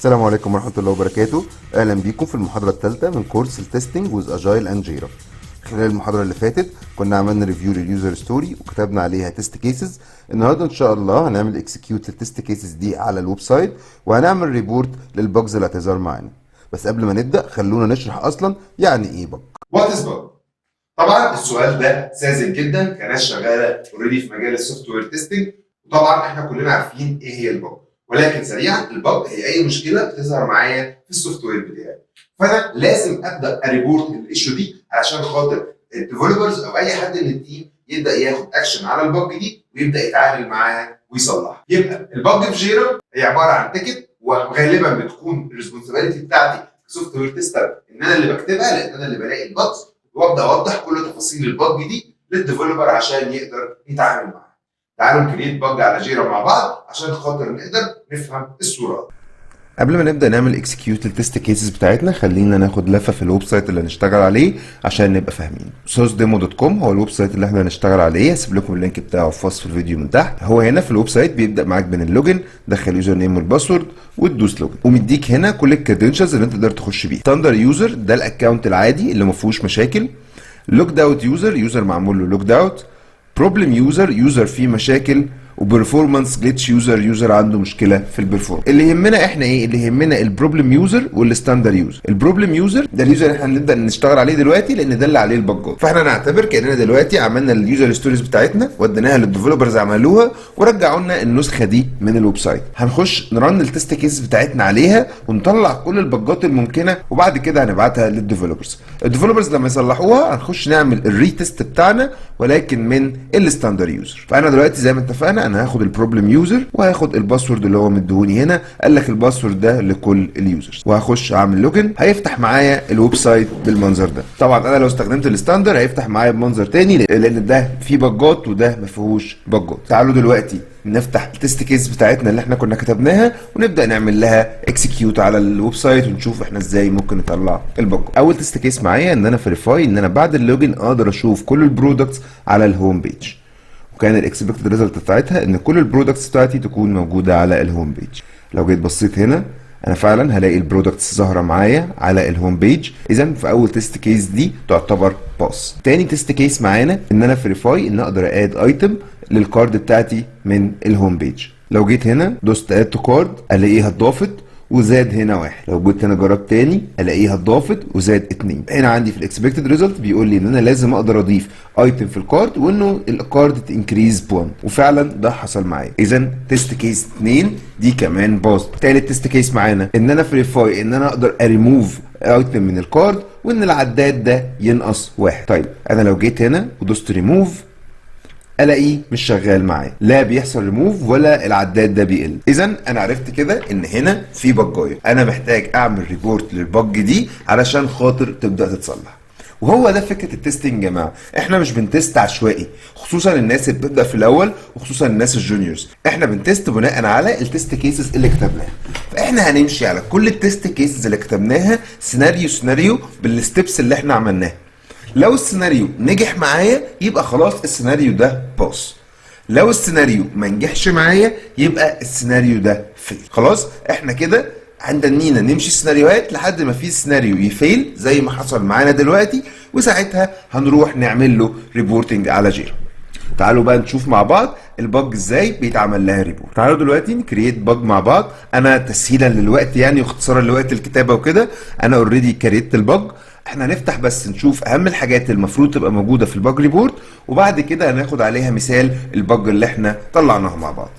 السلام عليكم ورحمة الله وبركاته. أهلا بيكم في المحاضرة الثالثة من كورس التستنج ويز اجايل اند جيرا. خلال المحاضرة اللي فاتت كنا عملنا ريفيو لليوزر ستوري وكتبنا عليها تيست كيسز. النهارده إن شاء الله هنعمل اكسكيوت للتيست كيسز دي على الويب سايت وهنعمل ريبورت للبجز اللي هتظهر معانا. بس قبل ما نبدأ خلونا نشرح أصلا يعني إيه بج. وات از بج؟ طبعا السؤال ده ساذج جدا كناس شغاله اوريدي في مجال السوفت وير تيستنج، وطبعا احنا كلنا عارفين ايه هي البج، ولكن سريعا البج هي اي مشكله بتظهر معايا في السوفت وير بتاعي، فانا لازم ابدا اريبورت الايشو دي علشان خاطر الديفلوبرز او اي حد من التيم يبدا ياخد اكشن على البج دي ويبدا يتعامل معاها ويصلحها. يبقى البج في جيرا هي عباره عن تيكت، وغالبا بتكون الريسبونسابيلتي بتاعتي كسوفت وير تيستر ان انا اللي بكتبها، لان انا اللي بلاقي البجز وابدا اوضح كل تفاصيل البج دي للديفلوبر عشان يقدر يتعامل معاها. تعالوا نكريت بج على جيرا مع بعض عشان خاطر نقدر نفهم الصوره. قبل ما نبدا نعمل اكسكيوت للتست كيسز بتاعتنا خلينا ناخد لفه في الويب سايت اللي هنشتغل عليه عشان نبقى فاهمين. sourcedemo.com هو الويب سايت اللي احنا هنشتغل عليه، هسيب لكم اللينك بتاعه في وصف الفيديو من تحت. هو هنا في الويب سايت بيبدا معاك من اللوجن، دخل يوزر نيم والباسورد وتدوس لوجن، ومديك هنا كل الكريدنشالز اللي انت تقدر تخش بيها. ستاندر يوزر ده الاكونت العادي اللي ما فيهوش مشاكل. لوجد اوت يوزر معمول له لوجد اوت. بروبلم يوزر فيه مشاكل. وبرفورمانس جليتش يوزر عنده مشكله في البرفورمانس. اللي يهمنا احنا ايه؟ اللي يهمنا البروبلم يوزر والستاندر يوزر. البروبلم يوزر ده اليوزر اللي احنا هنبدا نشتغل عليه دلوقتي لان ده اللي عليه البجات، فاحنا نعتبر كاننا دلوقتي عملنا اليوزر ستوريز بتاعتنا وديناها للديفلوبرز عملوها ورجعوا لنا النسخه دي من الويب سايت. هنخش نرن التست كيسز بتاعتنا عليها ونطلع كل البجات الممكنه، وبعد كده هنبعتها للديفلوبرز. الديفلوبرز لما يصلحوها هنخش نعمل الريتست بتاعنا ولكن من الستاندر يوزر. فانا دلوقتي زي ما اتفقنا انا هاخد البروبلم يوزر وهاخد الباسورد اللي هو مديهوني هنا، قال لك الباسورد ده لكل اليوزرز، وهخش اعمل لوجن. هيفتح معايا الويب سايت بالمنظر ده. طبعا انا لو استخدمت الستاندر هيفتح معايا بمنظر تاني لان ده فيه بجات وده ما فيهوش بجات. تعالوا دلوقتي نفتح التست كيس بتاعتنا اللي احنا كنا كتبناها ونبدا نعمل لها اكسكيوت على الويب سايت ونشوف احنا ازاي ممكن نطلع البج. اول تست كيس معايا ان انا فيريفاي ان انا بعد اللوجن اقدر اشوف كل البرودكتس على الهوم بيج، وكان الاكسبكتد ريزلت بتاعتها ان كل البرودكتس بتاعتي تكون موجوده على الهوم بيج. لو جيت بصيت هنا انا فعلا هلاقي البرودكتس ظاهره معايا على الهوم بيج، اذا في اول تيست كيس دي تعتبر باس. تاني تيست كيس معانا ان انا فيريفاي ان اقدر اد ايتم للكارد بتاعتي من الهوم بيج. لو جيت هنا دوست اد تو كارد الاقيها اتضافت وزاد هنا 1. لو جيت هنا جربت تاني الاقيها اتضافت وزاد 2. هنا عندي في الاكسبكتد ريزلت بيقول لي ان انا لازم اقدر اضيف ايتم في الكارد وانه الكارد تنكريز ب1، وفعلا ده حصل معايا. اذا تيست كيس 2 دي كمان باظ. تالت تيست كيس معانا ان انا فيريفاي ان انا اقدر اريموف ايتم من الكارد وان العداد ده ينقص 1. طيب انا لو جيت هنا ودوست ريموف الاقيه مش شغال معايا، لا بيحصل ريموف ولا العداد ده بيقل. اذا انا عرفت كده ان هنا في بجايه، انا محتاج اعمل ريبورت للبج دي علشان خاطر تبدا تتصلح. وهو ده فكره التستنج يا جماعه، احنا مش بنتست عشوائي، خصوصا الناس اللي بتبدا في الاول وخصوصا الناس الجونيورز. احنا بنتست بناء على التست كيسز اللي كتبناها، فاحنا هنمشي على كل التست كيسز اللي كتبناها سيناريو بالستبس اللي احنا عملناها. لو السيناريو نجح معايا يبقى خلاص السيناريو ده باس، لو السيناريو ما نجحش معايا يبقى السيناريو ده فيل. خلاص احنا كده عندنا نمشي سيناريوهات لحد ما في سيناريو يفيل زي ما حصل معانا دلوقتي، وساعتها هنروح نعمل له ريبورتنج على جيرا. تعالوا بقى نشوف مع بعض البج ازاي بيتعمل لها ريبورت. تعالوا دلوقتي نكريت بج مع بعض. انا تسهيلا للوقت يعني واختصارا لوقت الكتابه وكده انا اوريدي كريت البج. احنا هنفتح بس نشوف اهم الحاجات المفروض تبقى موجوده في البج ريبورت، وبعد كده هناخد عليها مثال البج اللي احنا طلعناها مع بعض.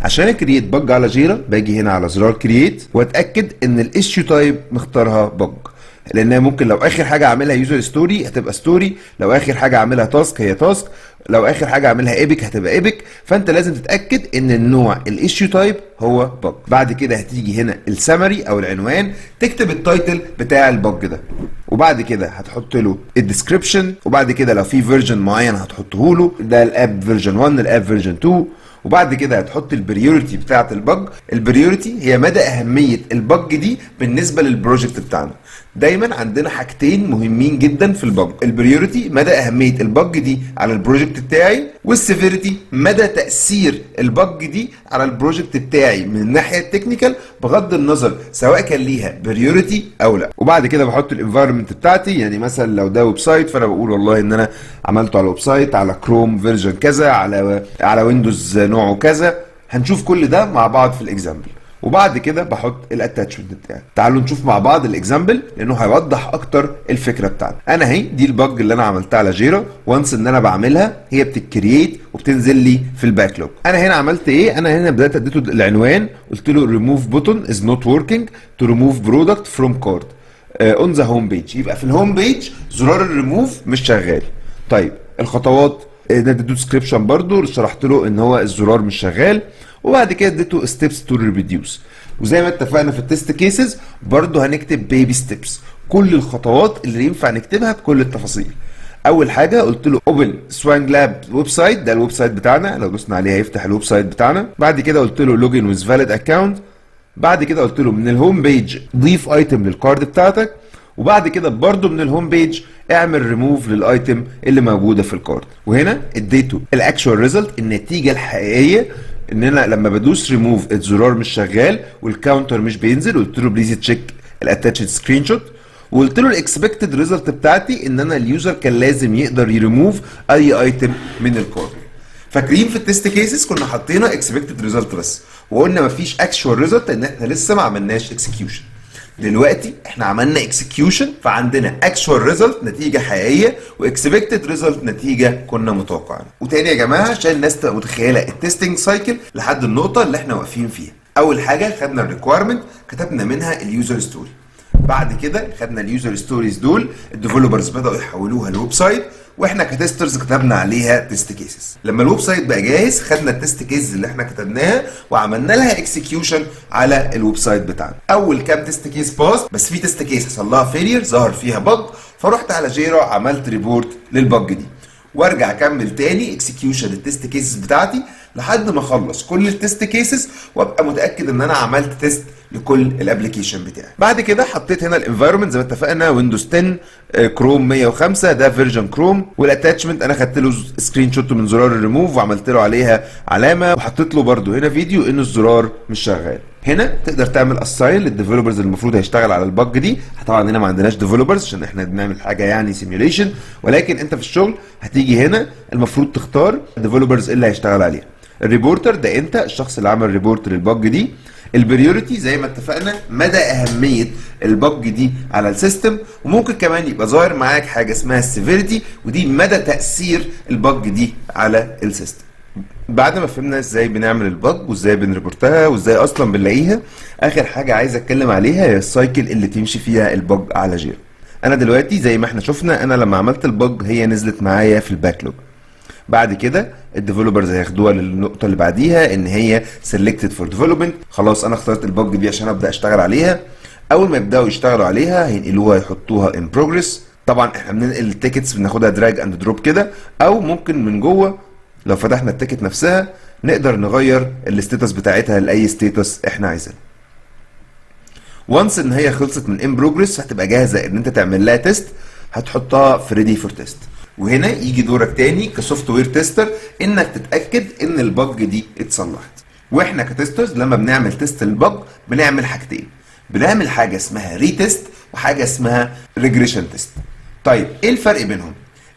عشان اكريت بج على جيرا باجي هنا على زرار كرييت واتاكد ان الايشيو تايب مختارها بج، لانها ممكن لو اخر حاجه اعملها يوزر ستوري هتبقى ستوري، لو اخر حاجه اعملها تاسك هي تاسك، لو اخر حاجه اعملها ايبك هتبقى ايبك. فانت لازم تتاكد ان النوع الايشيو تايب هو بج. بعد كده هتيجي هنا السمري او العنوان تكتب التايتل بتاع البج ده، وبعد كده هتحط له الديسكريبشن، وبعد كده لو في فيرجن معين هتحطه له، ده الاب فيرجن 1 الاب فيرجن 2، وبعد كده هتحط البريوريتي بتاعه البج. البريوريتي هي مدى اهميه البج دي بالنسبه للبروجكت بتاعنا. دايما عندنا حاجتين مهمين جدا في البج، البريوريتي مدى اهميه البج دي على البروجكت بتاعي، والسيفيريتي مدى تاثير البج دي على البروجكت بتاعي من الناحيه التكنيكال، بغض النظر سواء كان ليها بريوريتي او لا. وبعد كده بحط الانفايرمنت بتاعتي، يعني مثلا لو ده ويب سايت فانا بقول والله ان انا عملته على ويب سايت على كروم فيرجن كذا، على ويندوز نوعه كذا. هنشوف كل ده مع بعض في الاكزامبل. وبعد كده بحط الاتاتشمنت بتاعي. تعالوا نشوف مع بعض الاكزامبل لانه هيوضح اكتر الفكره بتاعتنا. انا اهي دي البج اللي انا عملتها على جيرا، وانس ان انا بعملها هي بتكرييت وبتنزل لي في الباك لوج. انا هنا عملت ايه؟ انا هنا بدات اديته العنوان، قلت له ريموف بوتون از نوت وركينج تو ريموف برودكت فروم كارد اون ذا هوم بيج. يبقى في الهوم بيج زرار الريموف مش شغال. طيب الخطوات اديته ديسكريبشن برضو، شرحت له ان هو الزرار مش شغال، وبعد كده اديته ستيبس تو ريديوس. وزي ما اتفقنا في التست كيسز برضو هنكتب بيبي ستيبس، كل الخطوات اللي ينفع نكتبها بكل التفاصيل. اول حاجه قلت له اوبن سوانج لاب ويب سايت، ده الويب سايت بتاعنا، لو دوسنا عليه هيفتح الويب سايت بتاعنا. بعد كده قلت له لوجن ويز فاليد اكونت. بعد كده قلت له من الهوم بيج ضيف ايتم للكارد بتاعتك، وبعد كده برضو من الهوم بيج اعمل ريموف للايتم اللي موجوده في الكارد. وهنا اديته الاكشوال ريزلت، النتيجه الحقيقيه، ان انا لما بدوس ريموف الزرار مش شغال والكاونتر مش بينزل. قلت له بليز تشيك الاتاتشد سكرين شوت، وقلت له الاكسبكتد ريزلت بتاعتي ان انا اليوزر كان لازم يقدر يريموف اي ايتم من الكارد. فاكرين في التست كيسز كنا حطينا اكسبكتد ريزلت بس، وقلنا مفيش اكشوال ريزلت ان احنا لسه ما عملناش اكسكيوشن. دلوقتي احنا عملنا اكسكيوشن، فعندنا اكشوال ريزلت نتيجه حقيقيه، واكسبكتد ريزلت نتيجه كنا متوقعينها. وتاني يا جماعه عشان الناس تبقى متخيله التستنج سايكل لحد النقطه اللي احنا واقفين فيها. اول حاجه خدنا الريكويرمنت، كتبنا منها اليوزر ستوري. بعد كده خدنا اليوزر ستوريز دول، الديفلوبرز بداوا يحولوها لويب سايت، واحنا كتسترز كتبنا عليها تيست كيسز. لما الويب سايت بقى جاهز خدنا التيست كيسز اللي احنا كتبناها وعملنا لها اكسكيوشن على الويب سايت بتاعنا. اول كام تيست كيس باس، بس في تيست كيس حصل لها فيلير، ظهر فيها بج، فرحت على جيرا عملت ريبورت للبج دي، وارجع اكمل تاني اكسكيوشن التيست كيسز بتاعتي لحد ما اخلص كل التيست كيسز وابقى متاكد ان انا عملت تيست لكل الابلكيشن بتاعي. بعد كده حطيت هنا الانفايرمنت زي ما اتفقنا، ويندوز 10 كروم 105 ده فيرجن كروم، والاتاتشمنت انا خدت له سكرين شوت من زرار الريموف وعملت له عليها علامه، وحطيت له برده هنا فيديو ان الزرار مش شغال. هنا تقدر تعمل اساين للديفلوبرز اللي المفروض هيشتغل على البج دي. طبعا هنا ما عندناش ديفلوبرز عشان احنا بنعمل حاجه يعني سيميوليشن، ولكن انت في الشغل هتيجي هنا المفروض تختار الديفلوبرز اللي هيشتغل عليها. الريبورتر ده انت الشخص اللي عمل ريبورت للبج دي. البريوريتي زي ما اتفقنا مدى اهميه البج دي على السيستم، وممكن كمان يبقى ظاهر معاك حاجه اسمها السيفيريتي، ودي مدى تاثير البج دي على السيستم. بعد ما فهمنا ازاي بنعمل البج وازاي بنريبورتها وازاي اصلا بنلاقيها، اخر حاجه عايز اتكلم عليها هي السايكل اللي تمشي فيها البج على جيرا. انا دلوقتي زي ما احنا شفنا، انا لما عملت البج هي نزلت معايا في الباك لوج. بعد كده الديفلوبرز هياخدوها للنقطه اللي بعديها ان هي سيلكتد فور ديفلوبمنت. خلاص انا اخترت البج دي عشان ابدا اشتغل عليها. اول ما يبداوا يشتغلوا عليها هينقلوها يحطوها ان بروجريس. طبعا احنا بننقل التيكتس بناخدها دراج اند دروب كده، او ممكن من جوه لو فتحنا التيكت نفسها نقدر نغير الستاتس بتاعتها لاي ستاتس احنا عايزينه. وانس ان هي خلصت من ان بروجريس هتبقى جاهزه ان انت تعمل لها تيست، هتحطها في ريدي فور تيست. وهنا يجي دورك تاني كسوفت وير تيستر انك تتاكد ان البج دي اتصلحت. واحنا كتسترز لما بنعمل تيست للبج بنعمل حاجتين، بنعمل حاجه اسمها ري تيست وحاجه اسمها ريجريشن تيست. طيب ايه الفرق بينهم؟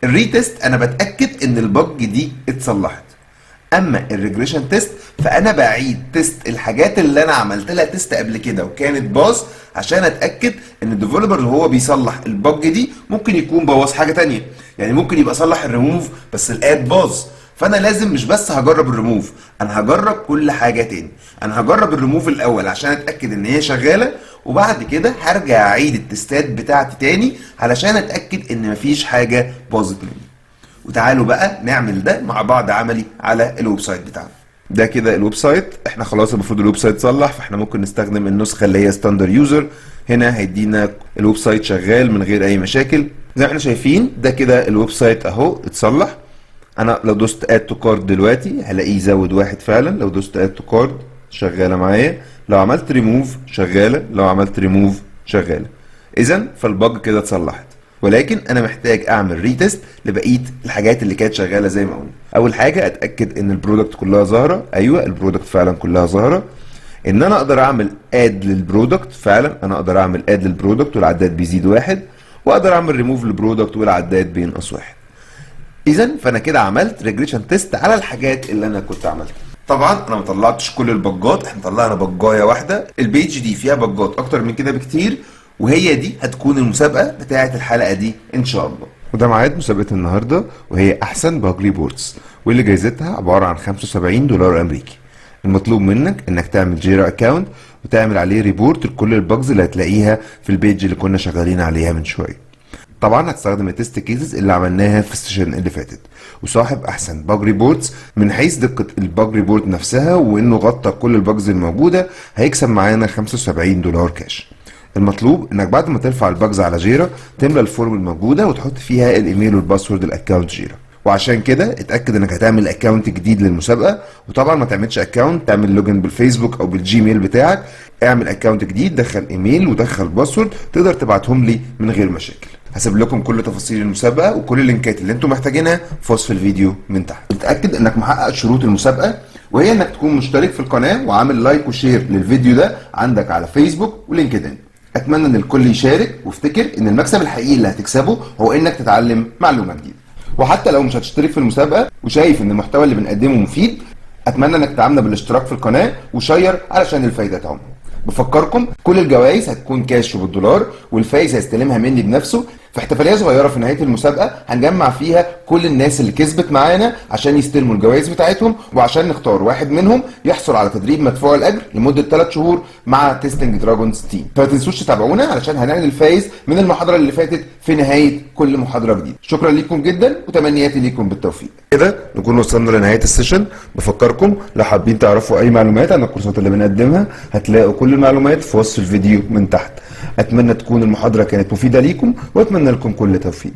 الري تيست انا بتاكد ان البج دي اتصلحت، اما الريجريشن تيست فانا بعيد تيست الحاجات اللي انا عملت لها تيست قبل كده وكانت باظ، عشان اتاكد ان الديفلوبر اللي هو بيصلح البج دي ممكن يكون بوظ حاجه تانية. يعني ممكن يبقى صلح الريموف بس الاد باظ، فانا لازم مش بس هجرب الريموف، انا هجرب كل حاجه تاني. انا هجرب الريموف الاول عشان اتاكد ان هي شغاله، وبعد كده هرجع اعيد التستات بتاعتي تاني علشان اتاكد ان مفيش حاجه باظت مني. وتعالوا بقى نعمل ده مع بعض عملي على الويب سايت بتاعنا. ده كده الويب سايت، احنا خلاص المفروض الويب سايت صلح، فاحنا ممكن نستخدم النسخه اللي هي ستاندر يوزر. هنا هيدينا الويب سايت شغال من غير اي مشاكل. زي ما احنا شايفين ده كده الويب سايت اهو اتصلح. انا لو دوست اد تو كارد دلوقتي هلاقيه زود واحد فعلا. لو دوست اد تو كارد شغاله معايا، لو عملت ريموف شغاله، لو عملت ريموف شغاله. اذا فالبج كده اتصلحت، ولكن انا محتاج اعمل ريتست لبقيه الحاجات اللي كانت شغاله زي ما قلنا. اول حاجه اتاكد ان البرودكت كلها ظاهره. ايوه البرودكت فعلا كلها ظاهره. ان انا اقدر اعمل اد للبرودكت، فعلا انا اقدر اعمل اد للبرودكت والعداد بيزيد واحد، واقدر اعمل ريموف للبرودكت والعداد بينقص واحد. اذا فانا كده عملت ريجريشن تيست على الحاجات اللي انا كنت عملتها. طبعا انا ما طلعتش كل البجات، احنا طلعنا بجايه واحده. البيج دي فيها بجات اكتر من كده بكتير، وهي دي هتكون المسابقه بتاعه الحلقه دي ان شاء الله. وده ميعاد مسابقه النهارده، وهي احسن باج ريبورتس، واللي جايزتها عباره عن $75 امريكي. المطلوب منك انك تعمل جيرا اكاونت وتعمل عليه ريبورت لكل البجز اللي هتلاقيها في البيج اللي كنا شغالين عليها من شويه. طبعا هتستخدم التست كيسز اللي عملناها في السيشن اللي فاتت، وصاحب احسن باج ريبورتس من حيث دقه الباج ريبورت نفسها وانه غطى كل البجز الموجوده هيكسب معانا $75 كاش. المطلوب انك بعد ما ترفع البجز على جيرا تملى الفورم الموجوده وتحط فيها الايميل والباسورد الاكونت جيرا. وعشان كده اتاكد انك هتعمل اكونت جديد للمسابقه، وطبعا ما تعملش اكونت، تعمل لوجن بالفيسبوك او بالجيميل بتاعك. اعمل اكونت جديد، دخل ايميل ودخل باسورد تقدر تبعتهم لي من غير مشاكل. هسيب لكم كل تفاصيل المسابقه وكل اللينكات اللي انتم محتاجينها في وصف الفيديو من تحت. اتاكد انك محقق شروط المسابقه، وهي انك تكون مشترك في القناه وعامل لايك وشير للفيديو ده عندك على فيسبوك ولينكدين. اتمنى ان الكل يشارك، وافتكر ان المكسب الحقيقي اللي هتكسبه هو انك تتعلم معلومه جديده. وحتى لو مش هتشترك في المسابقه وشايف ان المحتوى اللي بنقدمه مفيد، اتمنى انك تعاملنا بالاشتراك في القناه وشير علشان الفايده تعم. بفكركم كل الجوائز هتكون كاش وبالدولار، والفايز هيستلمها مني بنفسه في احتفاليه صغيره في نهايه المسابقه هنجمع فيها كل الناس اللي كسبت معانا عشان يستلموا الجوائز بتاعتهم، وعشان نختار واحد منهم يحصل على تدريب مدفوع الاجر لمده 3 شهور مع تيستنج دراجونز تيم. فما تنسوش تتابعونا علشان هنعلن الفايز من المحاضره اللي فاتت في نهايه كل محاضره جديده. شكرا ليكم جدا وتمنياتي ليكم بالتوفيق. كده نكون وصلنا لنهايه السيشن. بفكركم لو حابين تعرفوا اي معلومات عن الكورسات اللي بنقدمها هتلاقوا كل المعلومات في وصف الفيديو من تحت. اتمنى تكون المحاضره كانت مفيده ليكم، واتمنى لكم كل توفيق.